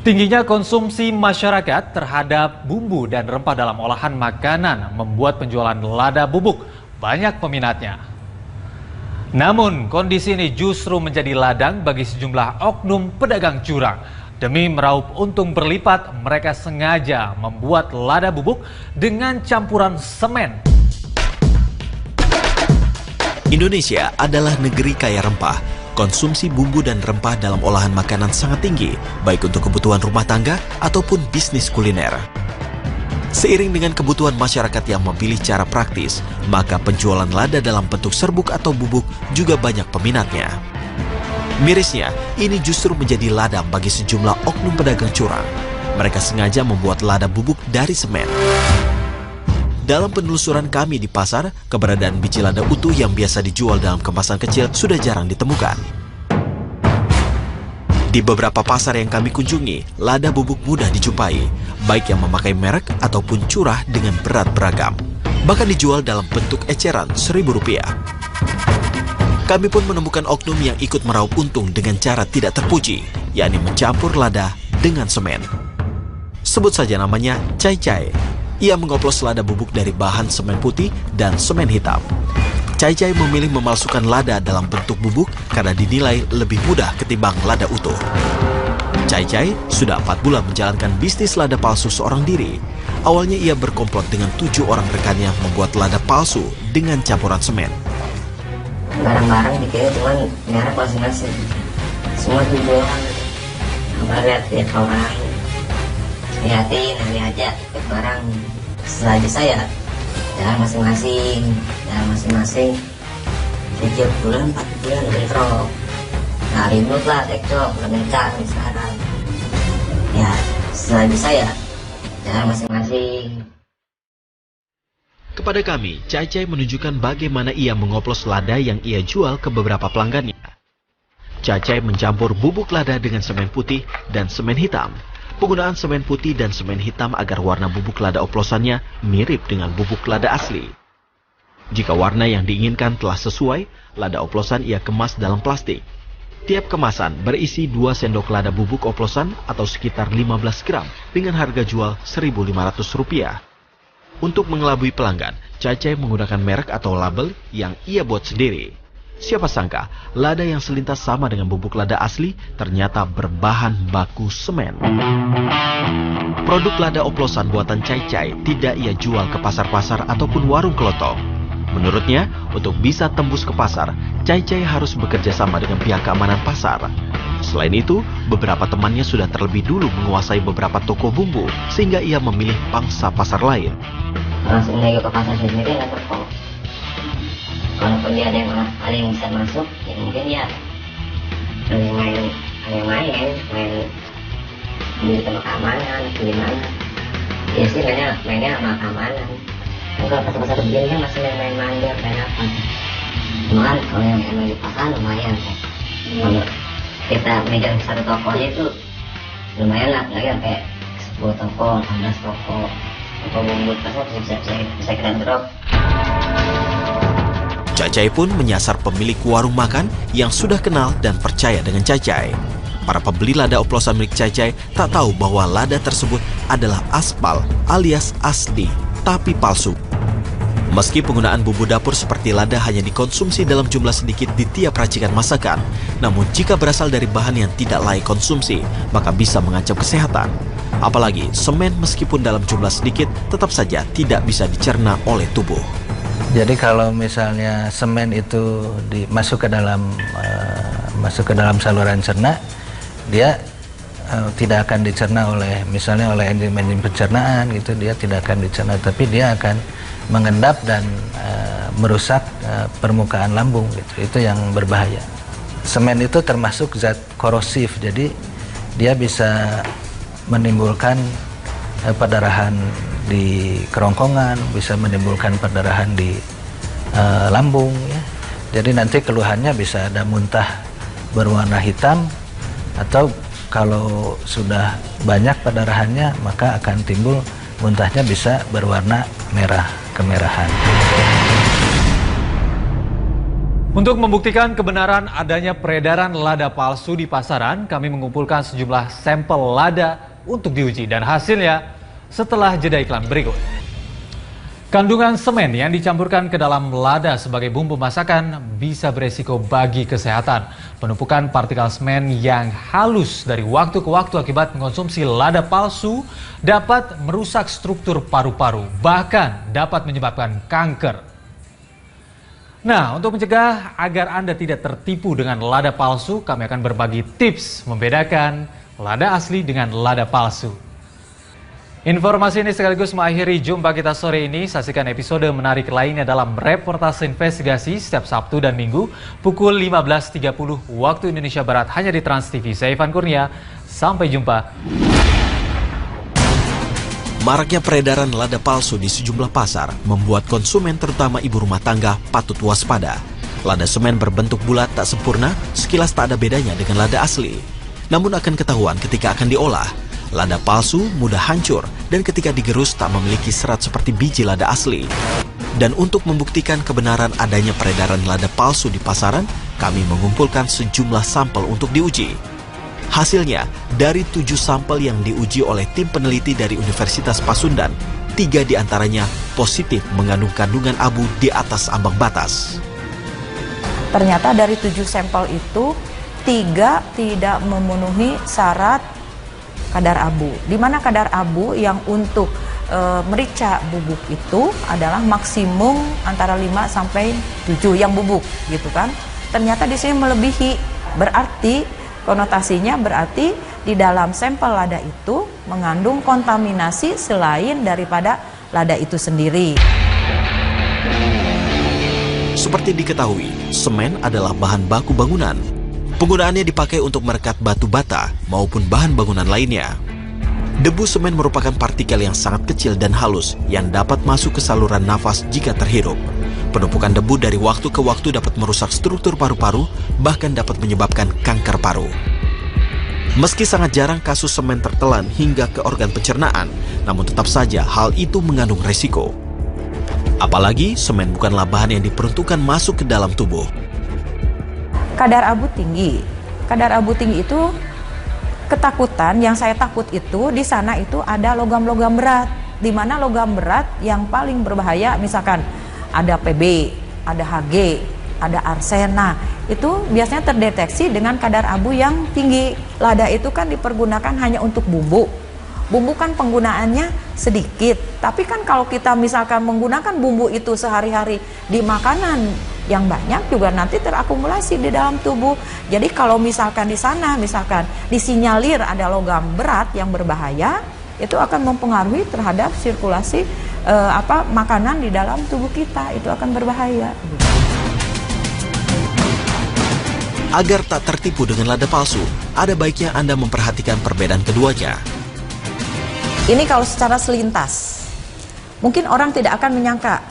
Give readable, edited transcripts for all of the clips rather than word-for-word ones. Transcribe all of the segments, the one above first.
Tingginya konsumsi masyarakat terhadap bumbu dan rempah dalam olahan makanan membuat penjualan lada bubuk banyak peminatnya. Namun, kondisi ini justru menjadi ladang bagi sejumlah oknum pedagang curang. Demi meraup untung berlipat, mereka sengaja membuat lada bubuk dengan campuran semen. Indonesia adalah negeri kaya rempah. Konsumsi bumbu dan rempah dalam olahan makanan sangat tinggi, baik untuk kebutuhan rumah tangga ataupun bisnis kuliner. Seiring dengan kebutuhan masyarakat yang memilih cara praktis, maka penjualan lada dalam bentuk serbuk atau bubuk juga banyak peminatnya. Mirisnya, ini justru menjadi ladang bagi sejumlah oknum pedagang curang. Mereka sengaja membuat lada bubuk dari semen. Dalam penelusuran kami di pasar, keberadaan biji lada utuh yang biasa dijual dalam kemasan kecil sudah jarang ditemukan. Di beberapa pasar yang kami kunjungi, lada bubuk mudah dijumpai, baik yang memakai merek ataupun curah dengan berat beragam. Bahkan dijual dalam bentuk eceran Rp1.000. Kami pun menemukan oknum yang ikut meraup untung dengan cara tidak terpuji, yakni mencampur lada dengan semen. Sebut saja namanya Cai-Cai. Ia mengoplos lada bubuk dari bahan semen putih dan semen hitam. Cai-Cai memilih memalsukan lada dalam bentuk bubuk karena dinilai lebih mudah ketimbang lada utuh. Cai-Cai sudah 4 bulan menjalankan bisnis lada palsu seorang diri. Awalnya ia berkomplot dengan 7 orang rekannya membuat lada palsu dengan campuran semen. Barang-barang dikira cuman merek masing-masing. Semua tujuan. Lihat orang. Lihatin, nanti aja ikut barang. Setelah saya jalan masing-masing 3 bulan 4 bulan bentrok. Nah ribut lah cekcok mencak sekarang ya. Setelah saya jalan masing-masing. Kepada kami, Cai-Cai menunjukkan bagaimana ia mengoplos lada yang ia jual ke beberapa pelanggannya. Cai-Cai mencampur bubuk lada dengan semen putih dan semen hitam. Penggunaan semen putih dan semen hitam agar warna bubuk lada oplosannya mirip dengan bubuk lada asli. Jika warna yang diinginkan telah sesuai, lada oplosan ia kemas dalam plastik. Tiap kemasan berisi 2 sendok lada bubuk oplosan atau sekitar 15 gram dengan harga jual Rp1.500. Untuk mengelabui pelanggan, Cai-Cai menggunakan merek atau label yang ia buat sendiri. Siapa sangka, lada yang selintas sama dengan bubuk lada asli ternyata berbahan baku semen. Produk lada oplosan buatan Cai-Cai tidak ia jual ke pasar-pasar ataupun warung kelotong. Menurutnya, untuk bisa tembus ke pasar, Cai-Cai harus bekerja sama dengan pihak keamanan pasar. Selain itu, beberapa temannya sudah terlebih dulu menguasai beberapa toko bumbu, sehingga ia memilih pangsa pasar lain. Langsung nego ke pasar sendiri nggak terkok. Kalaupun dia ada yang bisa masuk, ya mungkin ya main di tempat keamanan, gimana? Ya sih mainnya sama keamanan. Kalau pasar-pasar begini kan masih main mandor, main apa? Cuman kalau yang emang di pasar lumayan. Kalau kita megang satu tokonya itu lumayan lah, lagi sampai 10 toko, 15 toko bumbu pasar bisa kita drop. Cai-Cai pun menyasar pemilik warung makan yang sudah kenal dan percaya dengan Cai-Cai. Para pembeli lada oplosan milik Cai-Cai tak tahu bahwa lada tersebut adalah aspal alias asli, tapi palsu. Meski penggunaan bumbu dapur seperti lada hanya dikonsumsi dalam jumlah sedikit di tiap racikan masakan, namun jika berasal dari bahan yang tidak layak konsumsi, maka bisa mengancam kesehatan. Apalagi semen meskipun dalam jumlah sedikit tetap saja tidak bisa dicerna oleh tubuh. Jadi kalau misalnya semen itu masuk ke dalam saluran cerna, dia tidak akan dicerna oleh enzim pencernaan gitu, dia tidak akan dicerna, tapi dia akan mengendap dan merusak permukaan lambung gitu. Itu yang berbahaya. Semen itu termasuk zat korosif, jadi dia bisa menimbulkan perdarahan di kerongkongan, bisa menimbulkan perdarahan di lambung ya. Jadi nanti keluhannya bisa ada muntah berwarna hitam, atau kalau sudah banyak perdarahannya maka akan timbul muntahnya bisa berwarna merah, kemerahan. Untuk membuktikan kebenaran adanya peredaran lada palsu di pasaran, kami mengumpulkan sejumlah sampel lada untuk diuji dan hasilnya setelah jeda iklan berikut. Kandungan semen yang dicampurkan ke dalam lada sebagai bumbu masakan bisa beresiko bagi kesehatan. Penumpukan partikel semen yang halus dari waktu ke waktu akibat mengonsumsi lada palsu dapat merusak struktur paru-paru, bahkan dapat menyebabkan kanker. Nah, untuk mencegah agar Anda tidak tertipu dengan lada palsu, kami akan berbagi tips membedakan lada asli dengan lada palsu. Informasi ini sekaligus mengakhiri jumpa kita sore ini. Saksikan episode menarik lainnya dalam reportase investigasi setiap Sabtu dan Minggu pukul 15.30 waktu Indonesia Barat hanya di Trans TV. Saya Ivan Kurnia, sampai jumpa. Maraknya peredaran lada palsu di sejumlah pasar membuat konsumen terutama ibu rumah tangga patut waspada. Lada semen berbentuk bulat tak sempurna, sekilas tak ada bedanya dengan lada asli. Namun akan ketahuan ketika akan diolah. Lada palsu mudah hancur dan ketika digerus tak memiliki serat seperti biji lada asli. Dan untuk membuktikan kebenaran adanya peredaran lada palsu di pasaran, kami mengumpulkan sejumlah sampel untuk diuji. Hasilnya, dari 7 sampel yang diuji oleh tim peneliti dari Universitas Pasundan, 3 diantaranya positif mengandung kandungan abu di atas ambang batas. Ternyata dari 7 sampel itu, 3 tidak memenuhi syarat kadar abu. Di mana kadar abu yang untuk merica bubuk itu adalah maksimum antara 5 sampai 7 yang bubuk, gitu kan. Ternyata di sini melebihi, berarti konotasinya berarti di dalam sampel lada itu mengandung kontaminasi selain daripada lada itu sendiri. Seperti diketahui, semen adalah bahan baku bangunan. Penggunaannya dipakai untuk merekat batu bata maupun bahan bangunan lainnya. Debu semen merupakan partikel yang sangat kecil dan halus yang dapat masuk ke saluran nafas jika terhirup. Penumpukan debu dari waktu ke waktu dapat merusak struktur paru-paru, bahkan dapat menyebabkan kanker paru. Meski sangat jarang kasus semen tertelan hingga ke organ pencernaan, namun tetap saja hal itu mengandung resiko. Apalagi semen bukanlah bahan yang diperuntukkan masuk ke dalam tubuh. Kadar abu tinggi. Kadar abu tinggi itu ketakutan, yang saya takut itu di sana itu ada logam-logam berat. Di mana logam berat yang paling berbahaya misalkan ada PB, ada Hg, ada arsen. Nah, itu biasanya terdeteksi dengan kadar abu yang tinggi. Lada itu kan dipergunakan hanya untuk bumbu. Bumbu kan penggunaannya sedikit. Tapi kan kalau kita misalkan menggunakan bumbu itu sehari-hari di makanan yang banyak juga nanti terakumulasi di dalam tubuh. Jadi kalau misalkan di sana misalkan disinyalir ada logam berat yang berbahaya, itu akan mempengaruhi terhadap sirkulasi makanan di dalam tubuh kita, itu akan berbahaya. Agar tak tertipu dengan lada palsu, ada baiknya Anda memperhatikan perbedaan keduanya. Ini kalau secara selintas, mungkin orang tidak akan menyangka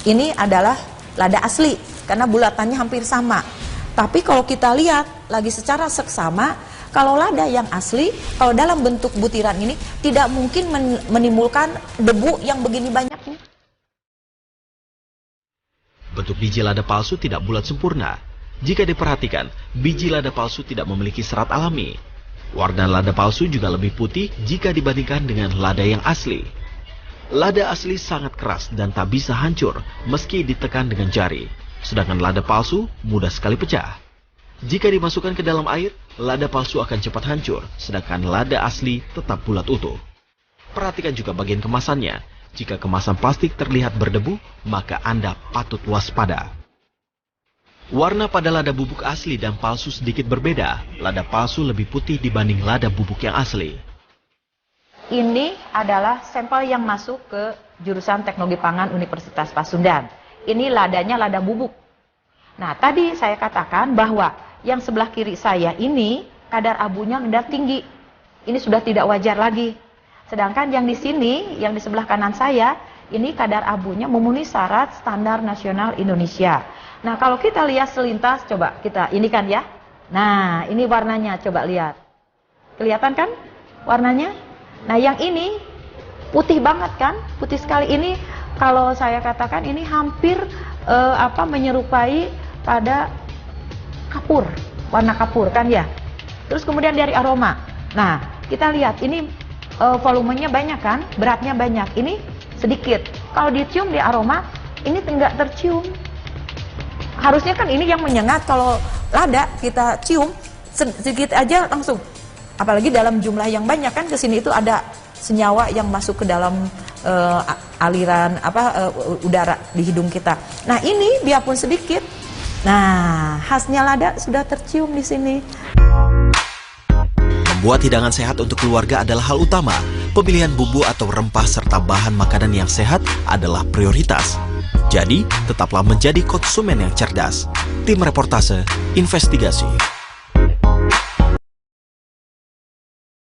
ini adalah lada asli karena bulatannya hampir sama. Tapi kalau kita lihat lagi secara seksama, kalau lada yang asli, kalau dalam bentuk butiran ini tidak mungkin menimbulkan debu yang begini banyaknya. Bentuk biji lada palsu tidak bulat sempurna. Jika diperhatikan, biji lada palsu tidak memiliki serat alami. Warna lada palsu juga lebih putih jika dibandingkan dengan lada yang asli. Lada asli sangat keras dan tak bisa hancur meski ditekan dengan jari. Sedangkan lada palsu mudah sekali pecah. Jika dimasukkan ke dalam air, lada palsu akan cepat hancur, sedangkan lada asli tetap bulat utuh. Perhatikan juga bagian kemasannya. Jika kemasan plastik terlihat berdebu, maka Anda patut waspada. Warna pada lada bubuk asli dan palsu sedikit berbeda. Lada palsu lebih putih dibanding lada bubuk yang asli. Ini adalah sampel yang masuk ke jurusan Teknologi Pangan Universitas Pasundan. Ini ladanya lada bubuk. Nah, tadi saya katakan bahwa yang sebelah kiri saya ini kadar abunya sudah tinggi. Ini sudah tidak wajar lagi. Sedangkan yang di sini, yang di sebelah kanan saya, ini kadar abunya memenuhi syarat standar nasional Indonesia. Nah, kalau kita lihat selintas, coba kita ini kan ya. Nah, ini warnanya, coba lihat. Kelihatan kan warnanya? Nah, yang ini putih banget kan? Putih sekali. Ini kalau saya katakan ini hampir menyerupai pada kapur, warna kapur kan ya. Terus kemudian dari aroma. Nah, kita lihat ini volumenya banyak kan, beratnya banyak. Ini sedikit. Kalau dicium di aroma, ini enggak tercium. Harusnya kan ini yang menyengat. Kalau lada kita cium sedikit aja langsung. Apalagi dalam jumlah yang banyak kan, kesini itu ada senyawa yang masuk ke dalam aliran udara di hidung kita. Nah ini biarpun sedikit, nah khasnya lada sudah tercium di sini. Membuat hidangan sehat untuk keluarga adalah hal utama. Pemilihan bumbu atau rempah serta bahan makanan yang sehat adalah prioritas. Jadi, tetaplah menjadi konsumen yang cerdas. Tim Reportase Investigasi.